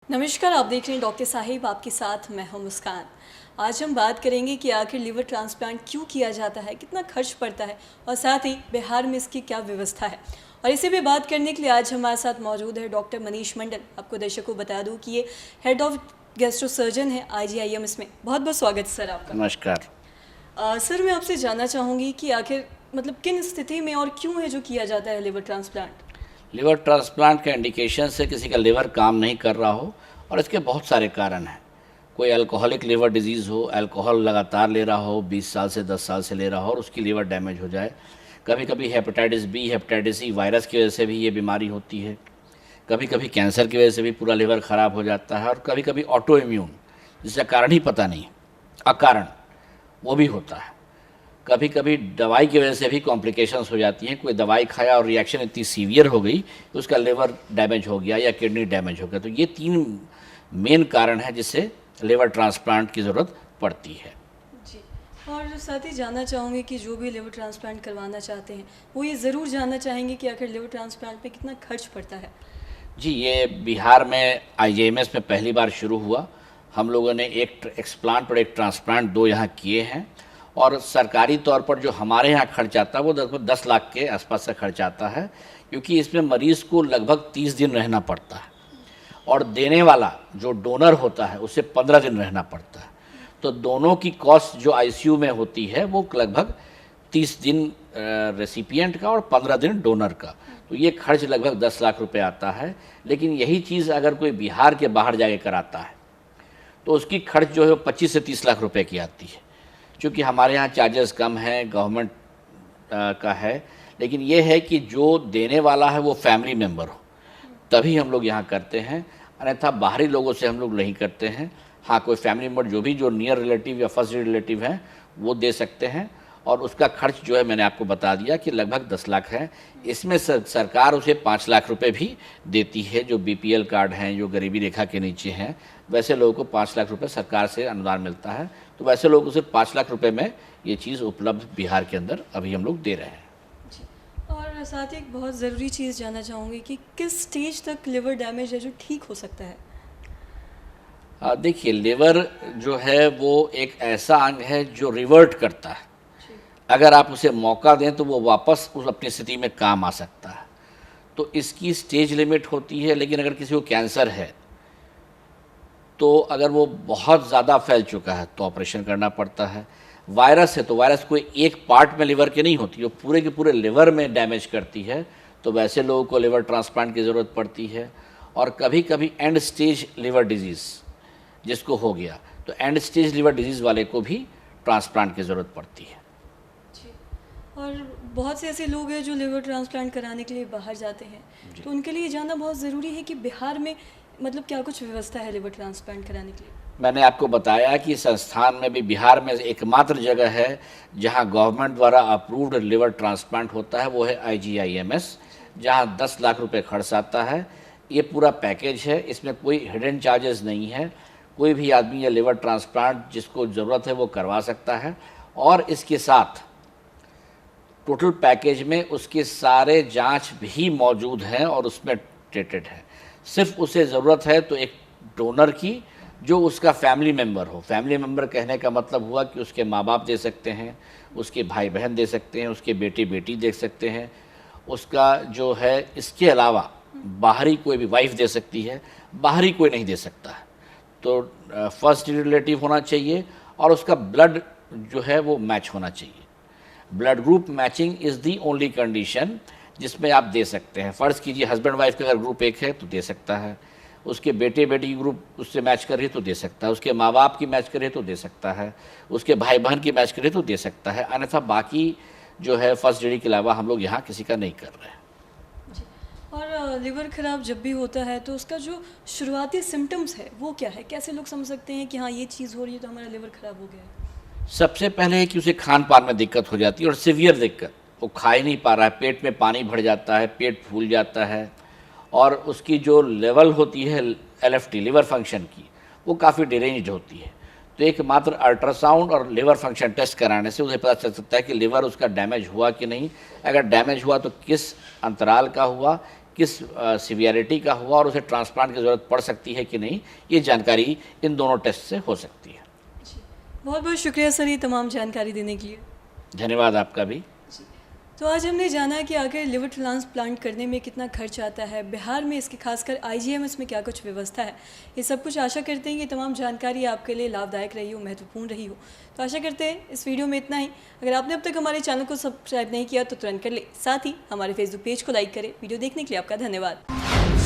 नमस्कार, आप देख रहे हैं डॉक्टर साहिब, आपके साथ मैं हूं मुस्कान। आज हम बात करेंगे कि आखिर लिवर ट्रांसप्लांट क्यों किया जाता है, कितना खर्च पड़ता है और साथ ही बिहार में इसकी क्या व्यवस्था है। और इसी पे बात करने के लिए आज हमारे साथ मौजूद है डॉक्टर मनीष मंडल। आपको दर्शकों को बता दूं कि ये हेड ऑफ गैस्ट्रो सर्जन है IGIMS में। बहुत बहुत स्वागत है सर आपका। नमस्कार। सर, मैं आपसे जानना चाहूँगी कि आखिर किन स्थिति में और क्यों है जो किया जाता है लिवर ट्रांसप्लांट। लिवर ट्रांसप्लांट का इंडिकेशन से किसी का लिवर काम नहीं कर रहा हो, और इसके बहुत सारे कारण हैं। कोई अल्कोहलिक लिवर डिजीज़ हो, अल्कोहल लगातार ले रहा हो, 20 साल से 10 साल से ले रहा हो और उसकी लिवर डैमेज हो जाए। कभी कभी hepatitis B, hepatitis C virus की वजह से भी ये बीमारी होती है। कभी कभी कैंसर की वजह से भी पूरा लिवर ख़राब हो जाता है, और कभी कभी ऑटो इम्यून, जिसका कारण ही पता नहीं, अकारण, वो भी होता है। कभी कभी दवाई की वजह से भी कॉम्प्लिकेशंस हो जाती हैं। कोई दवाई खाया और रिएक्शन इतनी सीवियर हो गई कि उसका लिवर डैमेज हो गया या किडनी डैमेज हो गया। तो ये 3 मेन कारण है जिससे लिवर ट्रांसप्लांट की ज़रूरत पड़ती है। जी, और साथ ही जानना चाहूँगी कि जो भी लिवर ट्रांसप्लांट करवाना चाहते हैं वो ये ज़रूर जानना चाहेंगे कि आखिर लिवर ट्रांसप्लांट पे कितना खर्च पड़ता है। जी, ये बिहार में IJMS में पहली बार शुरू हुआ। हम लोगों ने एक एक्सप्लांट और एक ट्रांसप्लांट 2 यहाँ किए हैं, और सरकारी तौर पर जो हमारे यहाँ खर्च आता है वो लगभग 10 लाख के आसपास का खर्च आता है, क्योंकि इसमें मरीज़ को लगभग 30 दिन रहना पड़ता है, और देने वाला जो डोनर होता है उसे 15 दिन रहना पड़ता है। तो दोनों की कॉस्ट जो ICU में होती है वो लगभग 30 दिन रेसिपिएंट का और 15 दिन डोनर का। तो ये खर्च लगभग 10 लाख रुपए आता है। लेकिन यही चीज़ अगर कोई बिहार के बाहर जाके कराता है तो उसकी खर्च जो है वो 25 से 30 लाख रुपए की आती है। क्योंकि हमारे यहाँ चार्जेस कम हैं, गवर्नमेंट का है। लेकिन ये है कि जो देने वाला है वो फैमिली मेम्बर हो, तभी हम लोग यहाँ करते हैं, अन्यथा बाहरी लोगों से हम लोग नहीं करते हैं। हाँ, कोई फैमिली मेम्बर जो नियर रिलेटिव या फर्स्ट रिलेटिव हैं वो दे सकते हैं, और उसका खर्च जो है मैंने आपको बता दिया कि लगभग 10 लाख है। इसमें सरकार उसे 5 लाख रुपए भी देती है। जो BPL कार्ड हैं, जो गरीबी रेखा के नीचे हैं, वैसे लोगों को 5 लाख रुपए सरकार से अनुदान मिलता है। तो वैसे लोगों को सिर्फ 5 लाख रुपए में ये चीज़ उपलब्ध बिहार के अंदर अभी हम लोग दे रहे हैं। जी, और साथ ही एक बहुत ज़रूरी चीज़ जानना चाहूँगी कि किस स्टेज तक लिवर डैमेज है जो ठीक हो सकता है। देखिए, लिवर जो है वो एक ऐसा अंग है जो रिवर्ट करता है। अगर आप उसे मौका दें तो वो वापस उस अपनी स्थिति में काम आ सकता है। तो इसकी स्टेज लिमिट होती है। लेकिन अगर किसी को कैंसर है तो अगर वो बहुत ज़्यादा फैल चुका है तो ऑपरेशन करना पड़ता है। वायरस है तो वायरस कोई एक पार्ट में लिवर के नहीं होती, वो पूरे के पूरे लिवर में डैमेज करती है, तो वैसे लोगों को लिवर ट्रांसप्लांट की ज़रूरत पड़ती है। और कभी कभी एंड स्टेज लिवर डिजीज़ जिसको हो गया, तो एंड स्टेज लिवर डिजीज़ वाले को भी ट्रांसप्लांट की ज़रूरत पड़ती है। जी, और बहुत से ऐसे लोग हैं जो लिवर ट्रांसप्लांट कराने के लिए बाहर जाते हैं, तो उनके लिए जानना बहुत ज़रूरी है कि बिहार में क्या कुछ व्यवस्था है लिवर ट्रांसप्लांट कराने के लिए। मैंने आपको बताया कि संस्थान में भी बिहार में एकमात्र जगह है जहां गवर्नमेंट द्वारा अप्रूव्ड लिवर ट्रांसप्लांट होता है, वो है IGIMS, जहां 10 लाख रुपए खर्च आता है। ये पूरा पैकेज है, इसमें कोई हिडन चार्जेस नहीं है। कोई भी आदमी ये लिवर ट्रांसप्लांट जिसको ज़रूरत है वो करवा सकता है, और इसके साथ टोटल पैकेज में उसके सारे जांच भी मौजूद हैं और उसमें ट्रीटेड है। सिर्फ उसे ज़रूरत है तो एक डोनर की, जो उसका फैमिली मेम्बर हो। फैमिली मेम्बर कहने का मतलब हुआ कि उसके माँ बाप दे सकते हैं, उसके भाई बहन दे सकते हैं, उसके बेटे बेटी दे सकते हैं, उसका जो है इसके अलावा बाहरी कोई भी वाइफ दे सकती है, बाहरी कोई नहीं दे सकता है। तो फर्स्ट रिलेटिव होना चाहिए, और उसका ब्लड जो है वो मैच होना चाहिए। Blood group matching is the only condition जिसमें आप दे सकते हैं। फ़र्ज़ कीजिए हस्बैंड वाइफ का अगर ग्रुप एक है तो दे सकता है, उसके बेटे बेटी की ग्रुप उससे मैच कर रही है तो दे सकता है, उसके माँ बाप की मैच करे तो दे सकता है, उसके भाई बहन की मैच करे तो दे सकता है। अन्यथा बाकी जो है फर्स्ट डिग्री के अलावा हम लोग यहाँ किसी का नहीं कर रहे हैं। जी, और लिवर ख़राब जब भी होता है तो उसका जो शुरुआती सिम्टम्स है वो क्या है, कैसे लोग समझ सकते हैं कि हाँ ये चीज़ हो रही है तो हमारा लिवर ख़राब हो गया है। सबसे पहले है कि उसे खान पान में दिक्कत हो जाती है, और सीवियर दिक्कत, वो खा ही नहीं पा रहा है, पेट में पानी भर जाता है, पेट फूल जाता है, और उसकी जो लेवल होती है LFT लिवर फंक्शन की, वो काफ़ी डिरेंज्ड होती है। तो एक मात्र अल्ट्रासाउंड और लिवर फंक्शन टेस्ट कराने से उसे पता चल सकता है कि लिवर उसका डैमेज हुआ कि नहीं। अगर डैमेज हुआ तो किस अंतराल का हुआ, किस सीवियरिटी का हुआ और उसे ट्रांसप्लांट की ज़रूरत पड़ सकती है कि नहीं, ये जानकारी इन दोनों टेस्ट से हो सकती है। बहुत बहुत शुक्रिया सर ये तमाम जानकारी देने के लिए। धन्यवाद आपका भी। तो आज हमने जाना कि आखिर लिवर ट्रांसप्लांट करने में कितना खर्च आता है, बिहार में इसके खासकर आईजीएमएस में क्या कुछ व्यवस्था है, ये सब कुछ आशा करते हैं कि तमाम जानकारी आपके लिए लाभदायक रही हो, महत्वपूर्ण रही हो। तो आशा करते हैं इस वीडियो में इतना ही। अगर आपने अब तक हमारे चैनल को सब्सक्राइब नहीं किया तो तुरंत कर ले, साथ ही हमारे फेसबुक पेज को लाइक करें। वीडियो देखने के लिए आपका धन्यवाद।